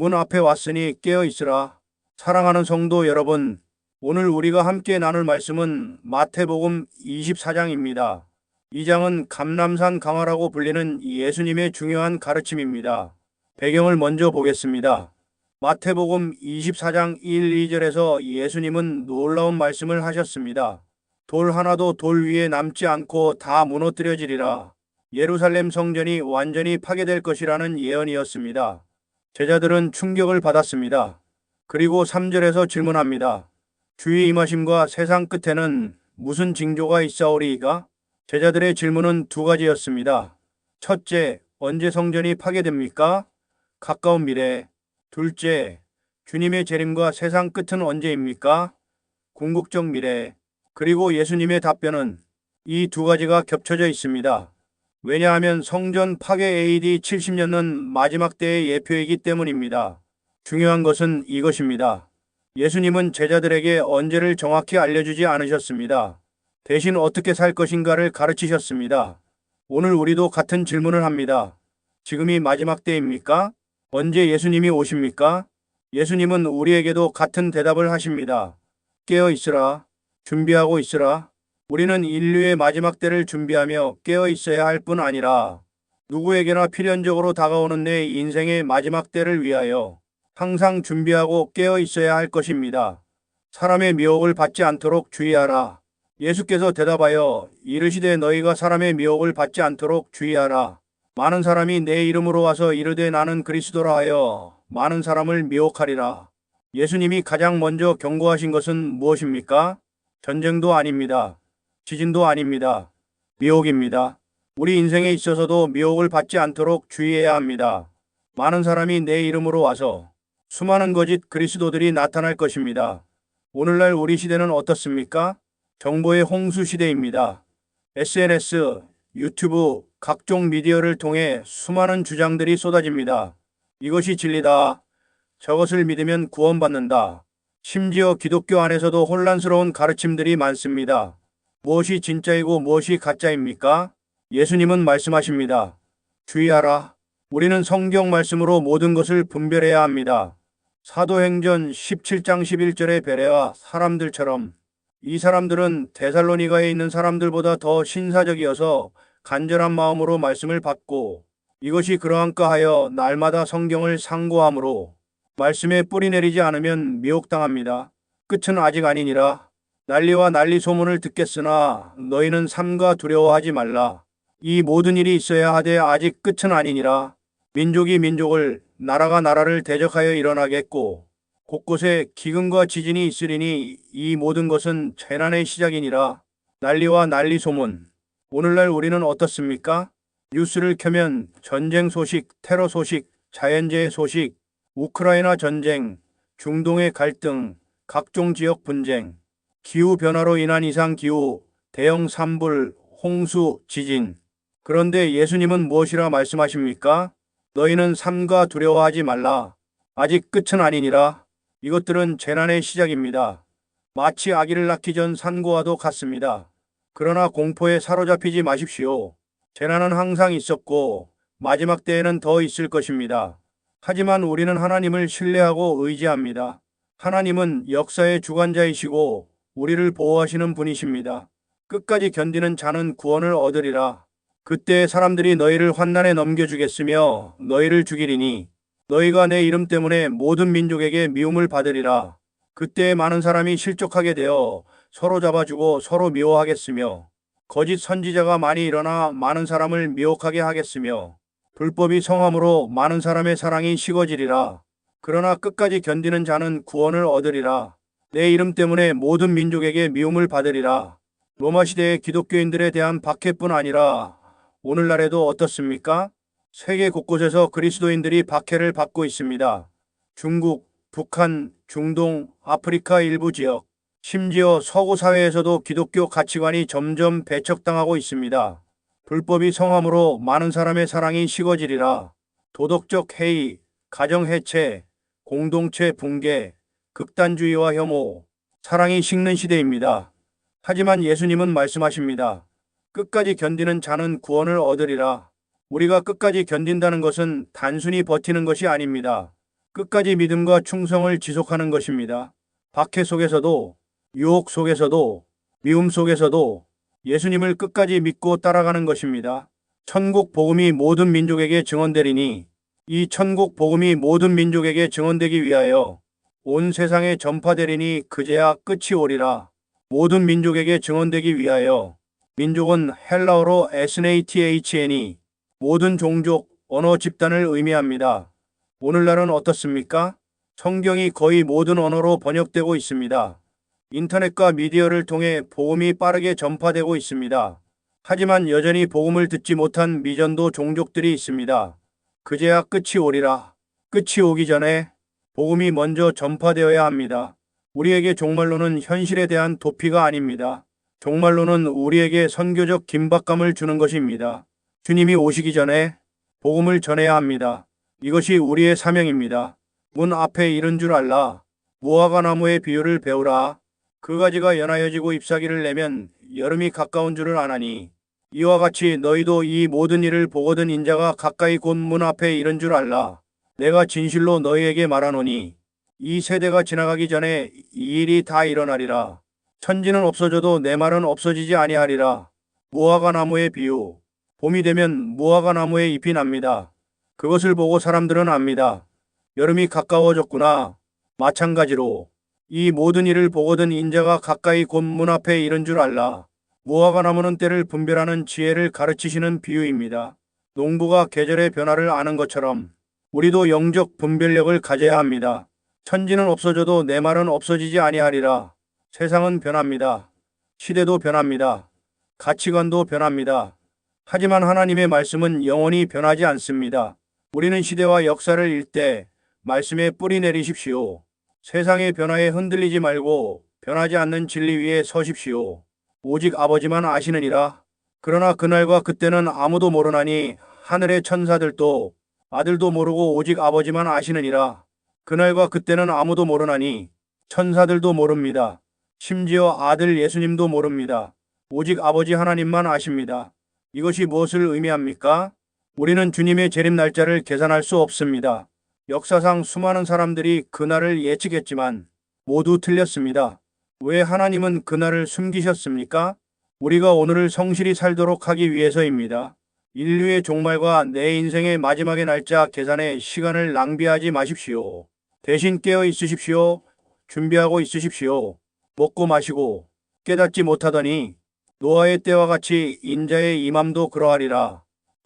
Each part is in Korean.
문 앞에 왔으니 깨어 있으라. 사랑하는 성도 여러분, 오늘 우리가 함께 나눌 말씀은 마태복음 24장입니다. 이 장은 감람산 강화라고 불리는 예수님의 중요한 가르침입니다. 배경을 먼저 보겠습니다. 마태복음 24장 1, 2절에서 예수님은 놀라운 말씀을 하셨습니다. 돌 하나도 돌 위에 남지 않고 다 무너뜨려지리라. 예루살렘 성전이 완전히 파괴될 것이라는 예언이었습니다. 제자들은 충격을 받았습니다. 그리고 3절에서 질문합니다. 주의 임하심과 세상 끝에는 무슨 징조가 있사오리이까? 제자들의 질문은 두 가지였습니다. 첫째, 언제 성전이 파괴됩니까? 가까운 미래. 둘째, 주님의 재림과 세상 끝은 언제입니까? 궁극적 미래. 그리고 예수님의 답변은 이 두 가지가 겹쳐져 있습니다. 왜냐하면 성전 파괴 AD 70년은 마지막 때의 예표이기 때문입니다. 중요한 것은 이것입니다. 예수님은 제자들에게 언제를 정확히 알려주지 않으셨습니다. 대신 어떻게 살 것인가를 가르치셨습니다. 오늘 우리도 같은 질문을 합니다. 지금이 마지막 때입니까? 언제 예수님이 오십니까? 예수님은 우리에게도 같은 대답을 하십니다. 깨어 있으라. 준비하고 있으라. 우리는 인류의 마지막 때를 준비하며 깨어 있어야 할 뿐 아니라 누구에게나 필연적으로 다가오는 내 인생의 마지막 때를 위하여 항상 준비하고 깨어 있어야 할 것입니다. 사람의 미혹을 받지 않도록 주의하라. 예수께서 대답하여 이르시되 너희가 사람의 미혹을 받지 않도록 주의하라. 많은 사람이 내 이름으로 와서 이르되 나는 그리스도라 하여 많은 사람을 미혹하리라. 예수님이 가장 먼저 경고하신 것은 무엇입니까? 전쟁도 아닙니다. 지진도 아닙니다. 미혹입니다. 우리 인생에 있어서도 미혹을 받지 않도록 주의해야 합니다. 많은 사람이 내 이름으로 와서 수많은 거짓 그리스도들이 나타날 것입니다. 오늘날 우리 시대는 어떻습니까? 정보의 홍수 시대입니다. SNS, 유튜브, 각종 미디어를 통해 수많은 주장들이 쏟아집니다. 이것이 진리다. 저것을 믿으면 구원받는다. 심지어 기독교 안에서도 혼란스러운 가르침들이 많습니다. 무엇이 진짜이고 무엇이 가짜입니까? 예수님은 말씀하십니다. 주의하라. 우리는 성경 말씀으로 모든 것을 분별해야 합니다. 사도행전 17장 11절의 베레아 사람들처럼 이 사람들은 데살로니가에 있는 사람들보다 더 신사적이어서 간절한 마음으로 말씀을 받고 이것이 그러한가 하여 날마다 성경을 상고함으로 말씀에 뿌리 내리지 않으면 미혹당합니다. 끝은 아직 아니니라. 난리와 난리 소문을 듣겠으나 너희는 삼가 두려워하지 말라. 이 모든 일이 있어야 하되 아직 끝은 아니니라. 민족이 민족을 나라가 나라를 대적하여 일어나겠고 곳곳에 기근과 지진이 있으리니 이 모든 것은 재난의 시작이니라. 난리와 난리 소문. 오늘날 우리는 어떻습니까? 뉴스를 켜면 전쟁 소식, 테러 소식, 자연재해 소식, 우크라이나 전쟁, 중동의 갈등, 각종 지역 분쟁, 기후변화로 인한 이상기후, 대형 산불, 홍수, 지진. 그런데 예수님은 무엇이라 말씀하십니까? 너희는 삼가 두려워하지 말라. 아직 끝은 아니니라. 이것들은 재난의 시작입니다. 마치 아기를 낳기 전 산고와도 같습니다. 그러나 공포에 사로잡히지 마십시오. 재난은 항상 있었고 마지막 때에는 더 있을 것입니다. 하지만 우리는 하나님을 신뢰하고 의지합니다. 하나님은 역사의 주관자이시고 우리를 보호하시는 분이십니다. 끝까지 견디는 자는 구원을 얻으리라. 그때 사람들이 너희를 환난에 넘겨주겠으며 너희를 죽이리니 너희가 내 이름 때문에 모든 민족에게 미움을 받으리라. 그때 많은 사람이 실족하게 되어 서로 잡아주고 서로 미워하겠으며 거짓 선지자가 많이 일어나 많은 사람을 미혹하게 하겠으며 불법이 성함으로 많은 사람의 사랑이 식어지리라. 그러나 끝까지 견디는 자는 구원을 얻으리라. 내 이름 때문에 모든 민족에게 미움을 받으리라. 로마 시대의 기독교인들에 대한 박해뿐 아니라 오늘날에도 어떻습니까? 세계 곳곳에서 그리스도인들이 박해를 받고 있습니다. 중국, 북한, 중동, 아프리카 일부 지역, 심지어 서구 사회에서도 기독교 가치관이 점점 배척당하고 있습니다. 불법이 성함으로 많은 사람의 사랑이 식어지리라. 도덕적 해이, 가정 해체, 공동체 붕괴, 극단주의와 혐오, 사랑이 식는 시대입니다. 하지만 예수님은 말씀하십니다. 끝까지 견디는 자는 구원을 얻으리라. 우리가 끝까지 견딘다는 것은 단순히 버티는 것이 아닙니다. 끝까지 믿음과 충성을 지속하는 것입니다. 박해 속에서도, 유혹 속에서도, 미움 속에서도 예수님을 끝까지 믿고 따라가는 것입니다. 천국 복음이 모든 민족에게 증언되리니 이 천국 복음이 모든 민족에게 증언되기 위하여 온 세상에 전파되리니 그제야 끝이 오리라. 모든 민족에게 증언되기 위하여. 민족은 헬라어로 SNATHN이 모든 종족, 언어, 집단을 의미합니다. 오늘날은 어떻습니까? 성경이 거의 모든 언어로 번역되고 있습니다. 인터넷과 미디어를 통해 복음이 빠르게 전파되고 있습니다. 하지만 여전히 복음을 듣지 못한 미전도 종족들이 있습니다. 그제야 끝이 오리라. 끝이 오기 전에 복음이 먼저 전파되어야 합니다. 우리에게 종말론은 현실에 대한 도피가 아닙니다. 종말론은 우리에게 선교적 긴박감을 주는 것입니다. 주님이 오시기 전에 복음을 전해야 합니다. 이것이 우리의 사명입니다. 문 앞에 이른 줄 알라. 무화과 나무의 비유를 배우라. 그 가지가 연하여지고 잎사귀를 내면 여름이 가까운 줄을 아나니 이와 같이 너희도 이 모든 일을 보거든 인자가 가까이 곧 문 앞에 이른 줄 알라. 내가 진실로 너희에게 말하노니 이 세대가 지나가기 전에 이 일이 다 일어나리라. 천지는 없어져도 내 말은 없어지지 아니하리라. 무화과 나무의 비유. 봄이 되면 무화과 나무에 잎이 납니다. 그것을 보고 사람들은 압니다. 여름이 가까워졌구나. 마찬가지로 이 모든 일을 보거든 인자가 가까이 곧 문 앞에 이른 줄 알라. 무화과 나무는 때를 분별하는 지혜를 가르치시는 비유입니다. 농부가 계절의 변화를 아는 것처럼 우리도 영적 분별력을 가져야 합니다. 천지는 없어져도 내 말은 없어지지 아니하리라. 세상은 변합니다. 시대도 변합니다. 가치관도 변합니다. 하지만 하나님의 말씀은 영원히 변하지 않습니다. 우리는 시대와 역사를 읽되 말씀에 뿌리 내리십시오. 세상의 변화에 흔들리지 말고 변하지 않는 진리 위에 서십시오. 오직 아버지만 아시느니라. 그러나 그날과 그때는 아무도 모르나니 하늘의 천사들도 아들도 모르고 오직 아버지만 아시느니라. 그날과 그때는 아무도 모르나니 천사들도 모릅니다. 심지어 아들 예수님도 모릅니다. 오직 아버지 하나님만 아십니다. 이것이 무엇을 의미합니까? 우리는 주님의 재림 날짜를 계산할 수 없습니다. 역사상 수많은 사람들이 그날을 예측했지만 모두 틀렸습니다. 왜 하나님은 그날을 숨기셨습니까? 우리가 오늘을 성실히 살도록 하기 위해서입니다. 인류의 종말과 내 인생의 마지막의 날짜 계산에 시간을 낭비하지 마십시오. 대신 깨어 있으십시오. 준비하고 있으십시오. 먹고 마시고 깨닫지 못하더니 노아의 때와 같이 인자의 임함도 그러하리라.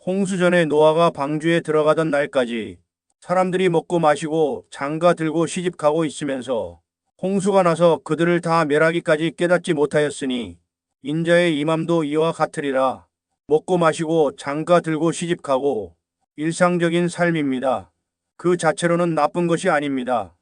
홍수전에 노아가 방주에 들어가던 날까지 사람들이 먹고 마시고 장가 들고 시집가고 있으면서 홍수가 나서 그들을 다 멸하기까지 깨닫지 못하였으니 인자의 임함도 이와 같으리라. 먹고 마시고 장가 들고 시집가고 일상적인 삶입니다. 그 자체로는 나쁜 것이 아닙니다.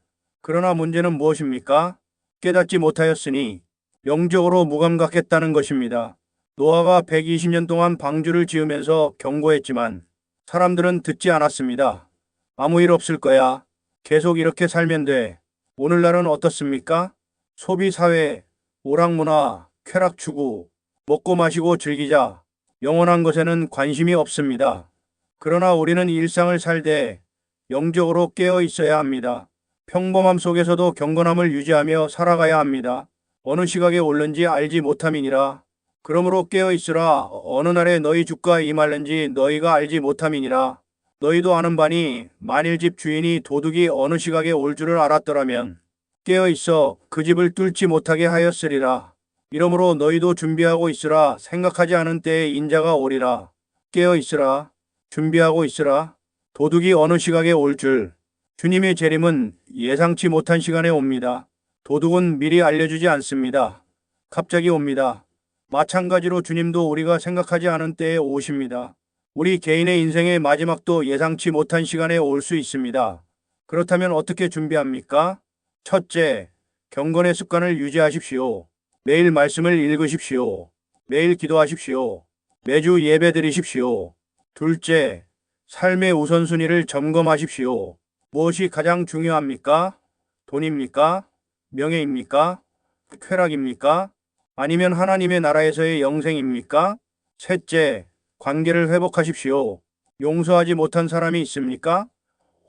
그러나 문제는 무엇입니까? 깨닫지 못하였으니 영적으로 무감각했다는 것입니다. 노아가 120년 동안 방주를 지으면서 경고했지만 사람들은 듣지 않았습니다. 아무 일 없을 거야. 계속 이렇게 살면 돼. 오늘날은 어떻습니까? 소비사회, 오락문화, 쾌락추구, 먹고 마시고 즐기자. 영원한 것에는 관심이 없습니다. 그러나 우리는 일상을 살되 영적으로 깨어 있어야 합니다. 평범함 속에서도 경건함을 유지하며 살아가야 합니다. 어느 시각에 옳는지 알지 못함이니라. 그러므로 깨어 있으라. 어느 날에 너희 주가 임할는지 너희가 알지 못함이니라. 너희도 아는 바니 만일 집 주인이 도둑이 어느 시각에 올 줄을 알았더라면 깨어 있어 그 집을 뚫지 못하게 하였으리라. 이러므로 너희도 준비하고 있으라. 생각하지 않은 때에 인자가 오리라. 깨어 있으라. 준비하고 있으라. 도둑이 어느 시각에 올 줄. 주님의 재림은 예상치 못한 시간에 옵니다. 도둑은 미리 알려주지 않습니다. 갑자기 옵니다. 마찬가지로 주님도 우리가 생각하지 않은 때에 오십니다. 우리 개인의 인생의 마지막도 예상치 못한 시간에 올 수 있습니다. 그렇다면 어떻게 준비합니까? 첫째, 경건의 습관을 유지하십시오. 매일 말씀을 읽으십시오. 매일 기도하십시오. 매주 예배 드리십시오. 둘째, 삶의 우선순위를 점검하십시오. 무엇이 가장 중요합니까? 돈입니까? 명예입니까? 쾌락입니까? 아니면 하나님의 나라에서의 영생입니까? 셋째, 관계를 회복하십시오. 용서하지 못한 사람이 있습니까?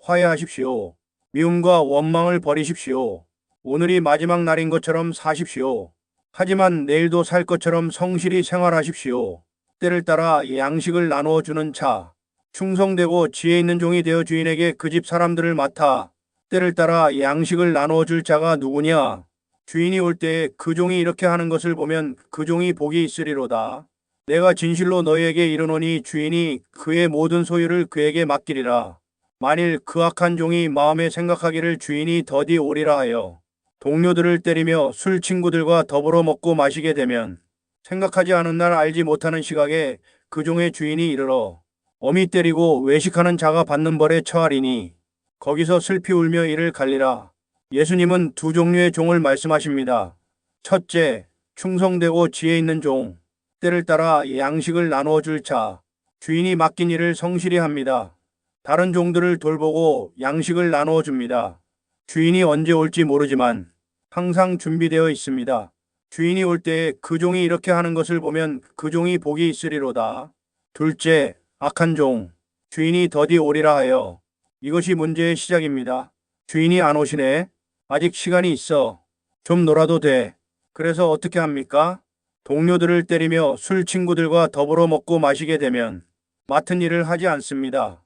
화해하십시오. 미움과 원망을 버리십시오. 오늘이 마지막 날인 것처럼 사십시오. 하지만 내일도 살 것처럼 성실히 생활하십시오. 때를 따라 양식을 나누어 주는 자. 충성되고 지혜 있는 종이 되어 주인에게 그 집 사람들을 맡아 때를 따라 양식을 나누어 줄 자가 누구냐? 주인이 올 때에 그 종이 이렇게 하는 것을 보면 그 종이 복이 있으리로다. 내가 진실로 너희에게 이르노니 주인이 그의 모든 소유를 그에게 맡기리라. 만일 그 악한 종이 마음에 생각하기를 주인이 더디 오리라 하여 동료들을 때리며 술 친구들과 더불어 먹고 마시게 되면 생각하지 않은 날 알지 못하는 시각에 그 종의 주인이 이르러 어미 때리고 외식하는 자가 받는 벌에 처하리니 거기서 슬피 울며 이를 갈리라. 예수님은 두 종류의 종을 말씀하십니다. 첫째, 충성되고 지혜 있는 종. 때를 따라 양식을 나누어 줄 자. 주인이 맡긴 일을 성실히 합니다. 다른 종들을 돌보고 양식을 나누어 줍니다. 주인이 언제 올지 모르지만 항상 준비되어 있습니다. 주인이 올 때에 그 종이 이렇게 하는 것을 보면 그 종이 복이 있으리로다. 둘째, 악한 종. 주인이 더디 오리라 하여. 이것이 문제의 시작입니다. 주인이 안 오시네. 아직 시간이 있어. 좀 놀아도 돼. 그래서 어떻게 합니까? 동료들을 때리며 술 친구들과 더불어 먹고 마시게 되면 맡은 일을 하지 않습니다.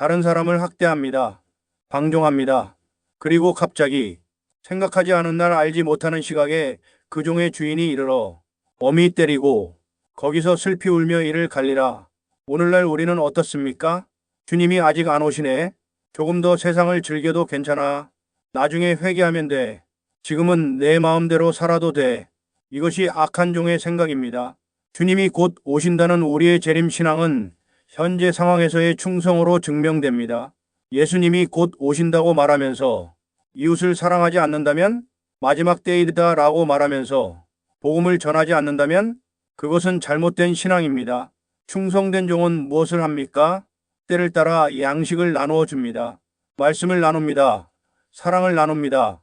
다른 사람을 학대합니다. 방종합니다. 그리고 갑자기 생각하지 않은 날 알지 못하는 시각에 그 종의 주인이 이르러 어미 때리고 거기서 슬피 울며 이를 갈리라. 오늘날 우리는 어떻습니까? 주님이 아직 안 오시네. 조금 더 세상을 즐겨도 괜찮아. 나중에 회개하면 돼. 지금은 내 마음대로 살아도 돼. 이것이 악한 종의 생각입니다. 주님이 곧 오신다는 우리의 재림신앙은 현재 상황에서의 충성으로 증명됩니다. 예수님이 곧 오신다고 말하면서 이웃을 사랑하지 않는다면 마지막 때이다 라고 말하면서 복음을 전하지 않는다면 그것은 잘못된 신앙입니다. 충성된 종은 무엇을 합니까? 때를 따라 양식을 나누어 줍니다. 말씀을 나눕니다. 사랑을 나눕니다.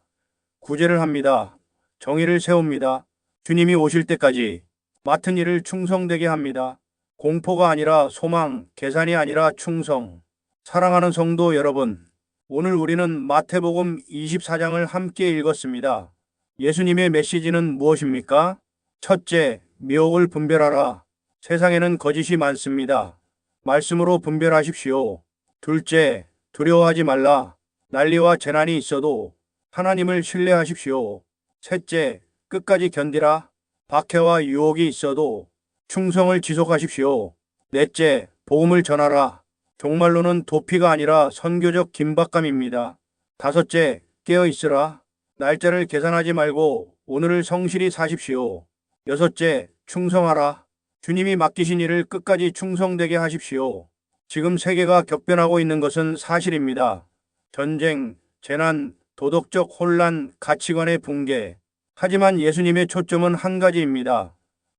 구제를 합니다. 정의를 세웁니다. 주님이 오실 때까지 맡은 일을 충성되게 합니다. 공포가 아니라 소망, 계산이 아니라 충성. 사랑하는 성도 여러분, 오늘 우리는 마태복음 24장을 함께 읽었습니다. 예수님의 메시지는 무엇입니까? 첫째, 미혹을 분별하라. 세상에는 거짓이 많습니다. 말씀으로 분별하십시오. 둘째, 두려워하지 말라. 난리와 재난이 있어도 하나님을 신뢰하십시오. 셋째, 끝까지 견디라. 박해와 유혹이 있어도 충성을 지속하십시오. 넷째, 복음을 전하라. 종말로는 도피가 아니라 선교적 긴박감입니다. 다섯째, 깨어 있으라. 날짜를 계산하지 말고 오늘을 성실히 사십시오. 여섯째, 충성하라. 주님이 맡기신 일을 끝까지 충성되게 하십시오. 지금 세계가 격변하고 있는 것은 사실입니다. 전쟁, 재난, 도덕적 혼란, 가치관의 붕괴. 하지만 예수님의 초점은 한 가지입니다.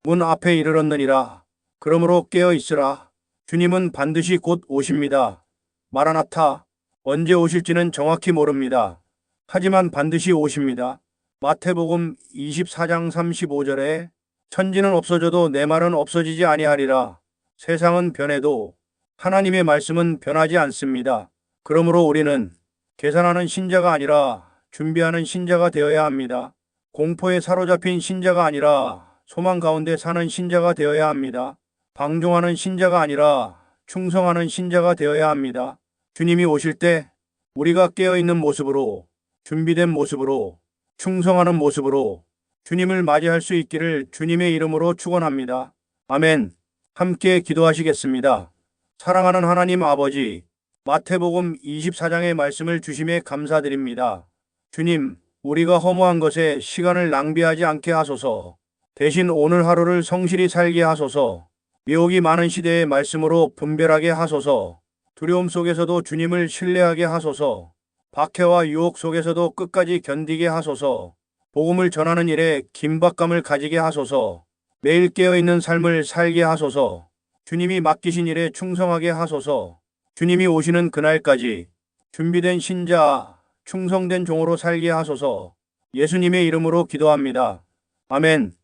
문 앞에 이르렀느니라. 그러므로 깨어 있으라. 주님은 반드시 곧 오십니다. 마라나타. 언제 오실지는 정확히 모릅니다. 하지만 반드시 오십니다. 마태복음 24장 35절에 천지는 없어져도 내 말은 없어지지 아니하리라. 세상은 변해도 하나님의 말씀은 변하지 않습니다. 그러므로 우리는 계산하는 신자가 아니라 준비하는 신자가 되어야 합니다. 공포에 사로잡힌 신자가 아니라 소망 가운데 사는 신자가 되어야 합니다. 방종하는 신자가 아니라 충성하는 신자가 되어야 합니다. 주님이 오실 때 우리가 깨어있는 모습으로, 준비된 모습으로, 충성하는 모습으로 주님을 맞이할 수 있기를 주님의 이름으로 축원합니다. 아멘. 함께 기도하시겠습니다. 사랑하는 하나님 아버지, 마태복음 24장의 말씀을 주심에 감사드립니다. 주님, 우리가 허무한 것에 시간을 낭비하지 않게 하소서. 대신 오늘 하루를 성실히 살게 하소서. 미혹이 많은 시대의 말씀으로 분별하게 하소서. 두려움 속에서도 주님을 신뢰하게 하소서. 박해와 유혹 속에서도 끝까지 견디게 하소서. 복음을 전하는 일에 긴박감을 가지게 하소서. 매일 깨어있는 삶을 살게 하소서. 주님이 맡기신 일에 충성하게 하소서. 주님이 오시는 그날까지 준비된 신자, 충성된 종으로 살게 하소서. 예수님의 이름으로 기도합니다. 아멘.